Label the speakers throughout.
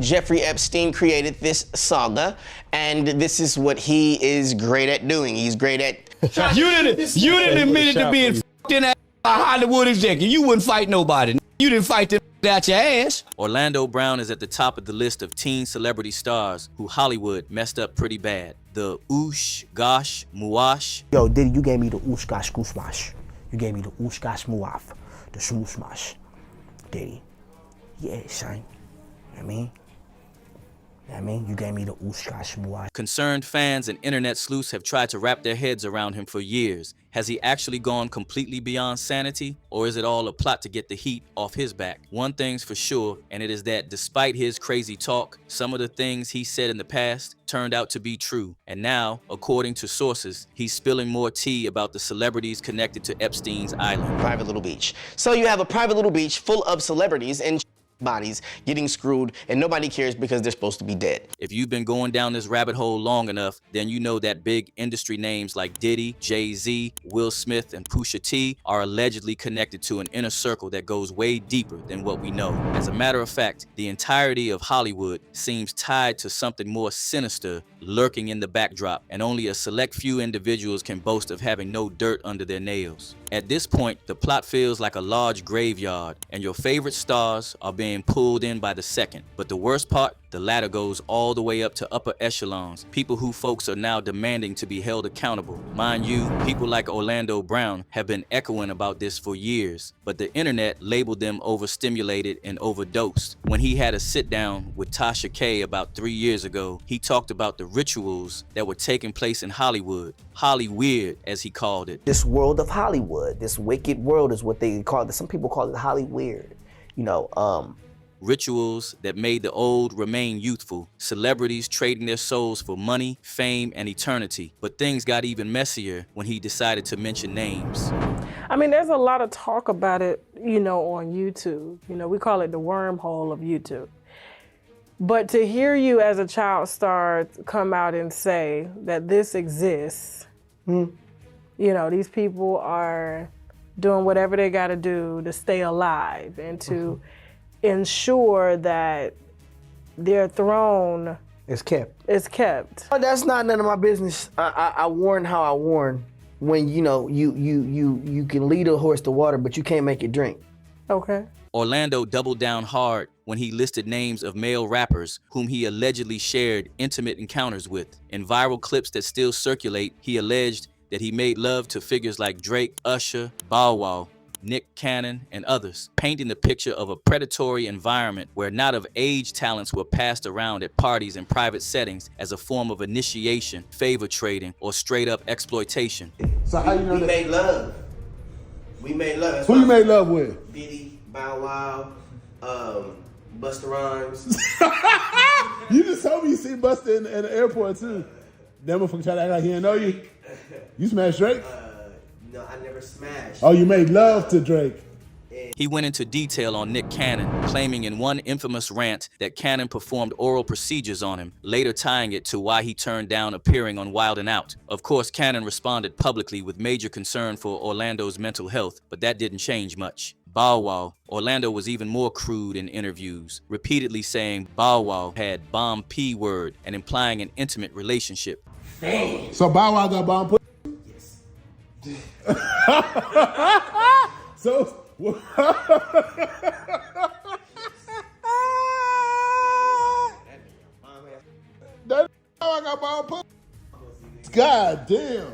Speaker 1: Jeffrey Epstein created this saga, and this is what he is great at doing. He's great at...
Speaker 2: You didn't admit it to being f***ed in that Hollywood executive. You wouldn't fight nobody. You didn't fight them out your ass.
Speaker 3: Orlando Brown is at the top of the list of teen celebrity stars who Hollywood messed up pretty bad. The oosh, gosh, muash.
Speaker 4: Yo, Diddy, you gave me the oosh, gosh, goosh, You gave me the oosh, gosh, muaf, the smoosh mash. Diddy. Yeah, son. You know what I mean? You gave me the oosh, gosh, muaf.
Speaker 3: Concerned fans and internet sleuths have tried to wrap their heads around him for years. Has he actually gone completely beyond sanity, or is it all a plot to get the heat off his back? One thing's for sure, and it is that despite his crazy talk, some of the things he said in the past turned out to be true. And now, according to sources, he's spilling more tea about the celebrities connected to Epstein's island.
Speaker 1: Private little beach. So you have a private little beach full of celebrities and bodies getting screwed, and nobody cares because they're supposed to be dead.
Speaker 3: If you've been going down this rabbit hole long enough, then you know that big industry names like Diddy, Jay-Z, Will Smith, and Pusha T are allegedly connected to an inner circle that goes way deeper than what we know. As a matter of fact, the entirety of Hollywood seems tied to something more sinister lurking in the backdrop, and only a select few individuals can boast of having no dirt under their nails. At this point, the plot feels like a large graveyard, and your favorite stars are being pulled in by the second. But the worst part, the ladder goes all the way up to upper echelons, people who folks are now demanding to be held accountable. Mind you, people like Orlando Brown have been echoing about this for years, but the internet labeled them overstimulated and overdosed. When he had a sit down with Tasha K about 3 years ago, he talked about the rituals that were taking place in Hollywood. Hollyweird, as he called it.
Speaker 4: This world of Hollywood, this wicked world is what they call it. Some people call it Hollyweird. You know,
Speaker 3: rituals that made the old remain youthful, celebrities trading their souls for money, fame, and eternity. But things got even messier when he decided to mention names.
Speaker 5: I mean, there's a lot of talk about it, you know, on YouTube. You know, we call it the wormhole of YouTube. But to hear you as a child star come out and say that this exists, you know, these people are doing whatever they got to do to stay alive and to ensure that their throne
Speaker 4: it's kept.
Speaker 5: is kept.
Speaker 4: Oh, that's not none of my business. I warn how I warn. When you know you can lead a horse to water, but you can't make it drink.
Speaker 5: Okay.
Speaker 3: Orlando doubled down hard when he listed names of male rappers whom he allegedly shared intimate encounters with. In viral clips that still circulate, he alleged that he made love to figures like Drake, Usher, Bow Wow, Nick Cannon, and others, painting the picture of a predatory environment where not of age talents were passed around at parties and private settings as a form of initiation, favor trading, or straight up exploitation.
Speaker 6: So how you know
Speaker 1: we
Speaker 6: that?
Speaker 1: made love. We made love. That's
Speaker 6: Who you made love with?
Speaker 1: Diddy, Bow Wow, Busta Rhymes.
Speaker 6: You just told me you seen Busta in the airport too. That motherfucker tried to act like he didn't know you. You smashed Drake?
Speaker 1: No, I never smashed.
Speaker 6: Oh, you made love to Drake.
Speaker 3: He went into detail on Nick Cannon, claiming in one infamous rant that Cannon performed oral procedures on him, later tying it to why he turned down appearing on Wild 'N Out. Of course, Cannon responded publicly with major concern for Orlando's mental health, but that didn't change much. Bow Wow. Orlando was even more crude in interviews, repeatedly saying Bow Wow had bomb P word and implying an intimate relationship.
Speaker 1: Damn.
Speaker 6: So Bow Wow got bomb put?
Speaker 1: Yes.
Speaker 6: So that I got bomb put? God damn.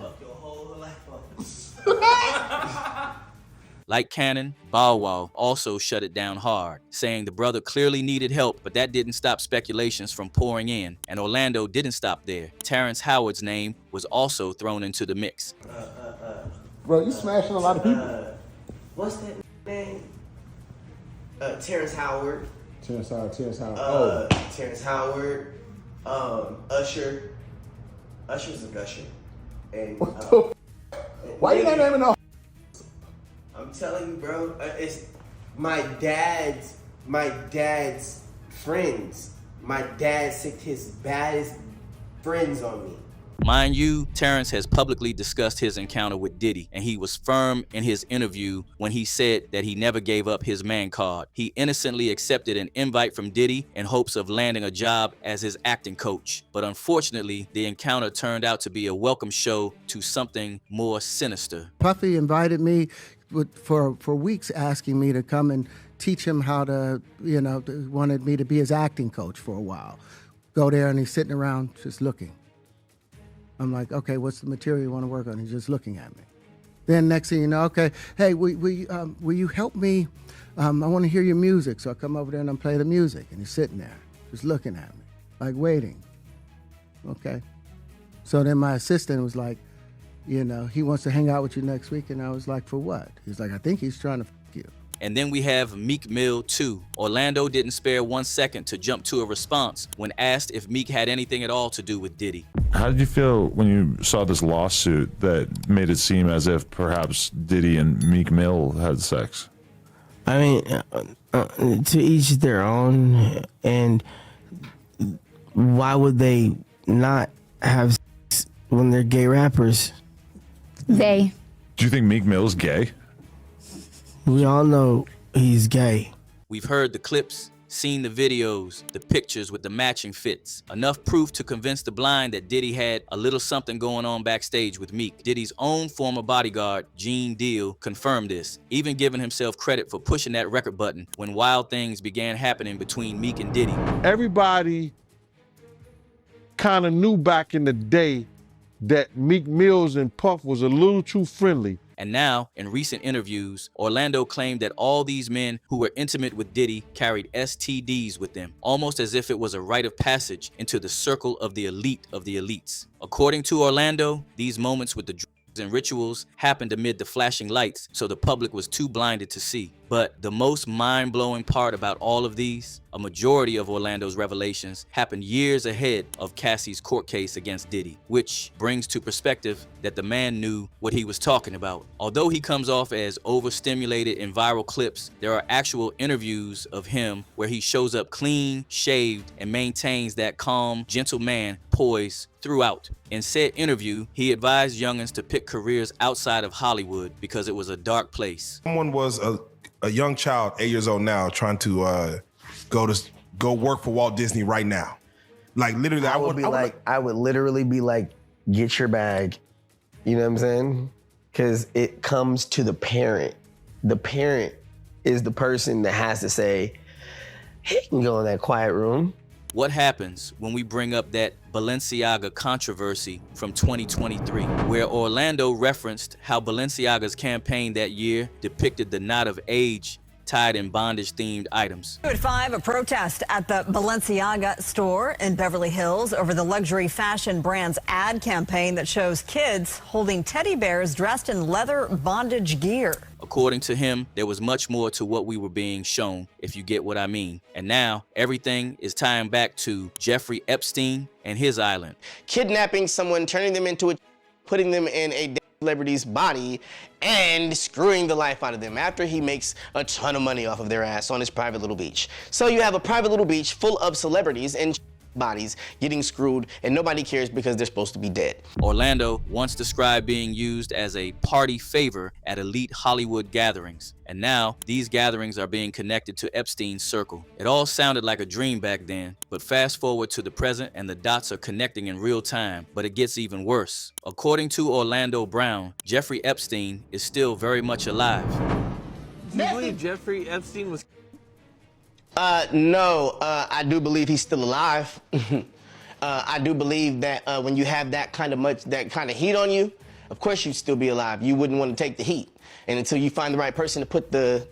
Speaker 3: Like Cannon, Bow Wow also shut it down hard, saying the brother clearly needed help, but that didn't stop speculations from pouring in. And Orlando didn't stop there. Terrence Howard's name was also thrown into the mix.
Speaker 6: Bro, you smashing a lot of people.
Speaker 1: What's that name? Terrence Howard.
Speaker 6: Terrence Howard.
Speaker 1: Terrence Howard. Usher. Usher's a gusher. And
Speaker 6: why you not naming no?
Speaker 1: I'm telling you, bro, it's my dad's friends. My dad sicked his baddest friends on me.
Speaker 3: Mind you, Terrence has publicly discussed his encounter with Diddy, and he was firm in his interview when he said that he never gave up his man card. He innocently accepted an invite from Diddy in hopes of landing a job as his acting coach. But unfortunately, the encounter turned out to be a welcome show to something more sinister.
Speaker 7: Puffy invited me for weeks, asking me to come and teach him how to, wanted me to be his acting coach for a while. Go there, and he's sitting around just looking. I'm like, okay, what's the material you want to work on? He's just looking at me. Then next thing you know, okay, hey, will you help me? I want to hear your music. So I come over there and I play the music. And he's sitting there, just looking at me, like waiting. Okay. So then my assistant was like, he wants to hang out with you next week. And I was like, for what? He's like, I think he's trying to f*** you.
Speaker 3: And then we have Meek Mill too. Orlando didn't spare 1 second to jump to a response when asked if Meek had anything at all to do with Diddy.
Speaker 8: How did you feel when you saw this lawsuit that made it seem as if perhaps Diddy and Meek Mill had sex?
Speaker 4: I mean, to each their own. And why would they not have sex when they're gay rappers?
Speaker 9: They.
Speaker 8: Do you think Meek Mill's gay?
Speaker 4: We all know he's gay.
Speaker 3: We've heard the clips, seen the videos, the pictures with the matching fits. Enough proof to convince the blind that Diddy had a little something going on backstage with Meek. Diddy's own former bodyguard, Gene Deal, confirmed this, even giving himself credit for pushing that record button when wild things began happening between Meek and Diddy.
Speaker 10: Everybody kind of knew back in the day that Meek Mills and Puff was a little too friendly.
Speaker 3: And now, in recent interviews, Orlando claimed that all these men who were intimate with Diddy carried STDs with them, almost as if it was a rite of passage into the circle of the elite of the elites. According to Orlando, these moments with the drugs and rituals happened amid the flashing lights, so the public was too blinded to see. But the most mind-blowing part about all of these, a majority of Orlando's revelations happened years ahead of Cassie's court case against Diddy, which brings to perspective that the man knew what he was talking about. Although he comes off as overstimulated in viral clips, there are actual interviews of him where he shows up clean, shaved, and maintains that calm, gentle man poise throughout. In said interview, he advised youngins to pick careers outside of Hollywood because it was a dark place.
Speaker 11: Someone was a young child, 8 years old now, trying to go work for Walt Disney right now. Like literally,
Speaker 12: I would literally be like, get your bag. You know what I'm saying? Because it comes to the parent. The parent is the person that has to say, he can go in that quiet room.
Speaker 3: What happens when we bring up that Balenciaga controversy from 2023, where Orlando referenced how Balenciaga's campaign that year depicted the knot of age tied in bondage-themed items.
Speaker 13: At 5, a protest at the Balenciaga store in Beverly Hills over the luxury fashion brand's ad campaign that shows kids holding teddy bears dressed in leather bondage gear.
Speaker 3: According to him, there was much more to what we were being shown, if you get what I mean. And now, everything is tying back to Jeffrey Epstein and his island.
Speaker 1: Kidnapping someone, turning them into putting them in a celebrity's body, and screwing the life out of them after he makes a ton of money off of their ass on his private little beach. So you have a private little beach full of celebrities and bodies getting screwed, and nobody cares because they're supposed to be dead.
Speaker 3: Orlando once described being used as a party favor at elite Hollywood gatherings, and now these gatherings are being connected to Epstein's circle. It all sounded like a dream back then, but fast forward to the present and the dots are connecting in real time, but it gets even worse. According to Orlando Brown, Jeffrey Epstein is still very much alive.
Speaker 14: Do you believe Jeffrey Epstein was...
Speaker 1: No, I do believe he's still alive. I do believe that when you have that kind of heat on you, of course you'd still be alive. You wouldn't want to take the heat. And until you find the right person to put the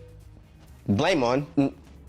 Speaker 1: blame on,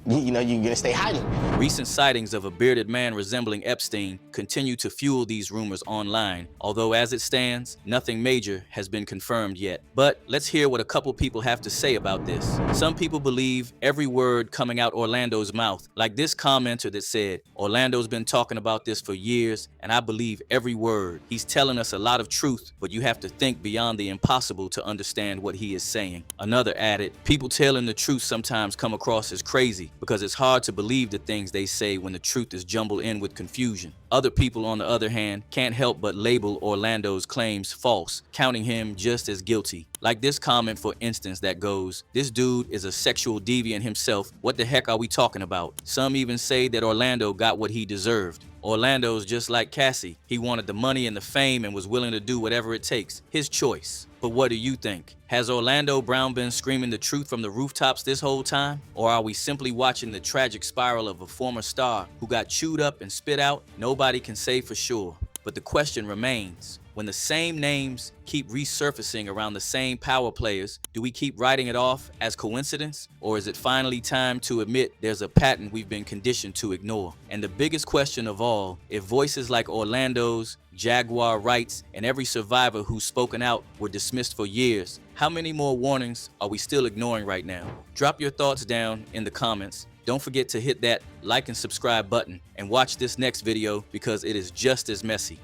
Speaker 1: you know, you're gonna stay hiding.
Speaker 3: Recent sightings of a bearded man resembling Epstein continue to fuel these rumors online, although as it stands, nothing major has been confirmed yet. But let's hear what a couple people have to say about this. Some people believe every word coming out Orlando's mouth, like this commenter that said, Orlando's been talking about this for years, and I believe every word. He's telling us a lot of truth, but you have to think beyond the impossible to understand what he is saying. Another added, people telling the truth sometimes come across as crazy, because it's hard to believe the things they say when the truth is jumbled in with confusion. Other people, on the other hand, can't help but label Orlando's claims false, counting him just as guilty. Like this comment, for instance, that goes, "This dude is a sexual deviant himself. What the heck are we talking about?" Some even say that Orlando got what he deserved. Orlando's just like Cassie. He wanted the money and the fame and was willing to do whatever it takes. His choice. But what do you think? Has Orlando Brown been screaming the truth from the rooftops this whole time? Or are we simply watching the tragic spiral of a former star who got chewed up and spit out? Nobody can say for sure. But the question remains, when the same names keep resurfacing around the same power players, do we keep writing it off as coincidence? Or is it finally time to admit there's a pattern we've been conditioned to ignore? And the biggest question of all, if voices like Orlando's, Jaguar Wright's, and every survivor who's spoken out were dismissed for years, how many more warnings are we still ignoring right now? Drop your thoughts down in the comments. Don't forget to hit that like and subscribe button and watch this next video because it is just as messy.